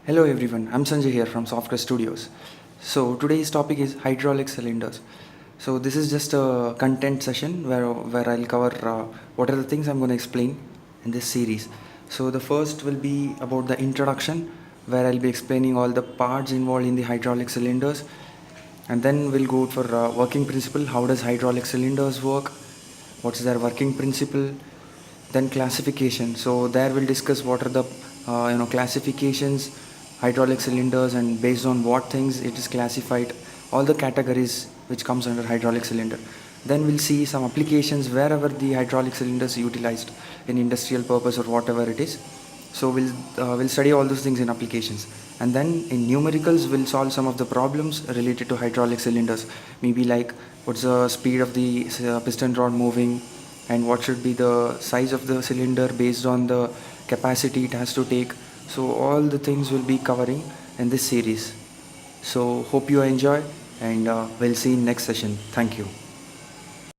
Hello everyone, I'm Sanjay here from Software Studios. So today's topic is hydraulic cylinders. So this is just a content session where I'll cover what are the things I'm going to explain in this series. So the first will be about the introduction, where I'll be explaining all the parts involved in the hydraulic cylinders, and then we'll go for working principle. How does hydraulic cylinders work? What's their working principle? Then classification. So there we'll discuss what are the classifications, hydraulic cylinders, and based on what things it is classified, all the categories which comes under hydraulic cylinder. Then we'll see some applications wherever the hydraulic cylinder is utilized in industrial purpose or whatever it is. So we'll study all those things in applications, and then in numericals we'll solve some of the problems related to hydraulic cylinders. Maybe like what's the speed of the piston rod moving, and what should be the size of the cylinder based on the capacity it has to take. So all the things will be covering in this series. So hope you enjoy, and we'll see in next session. Thank you.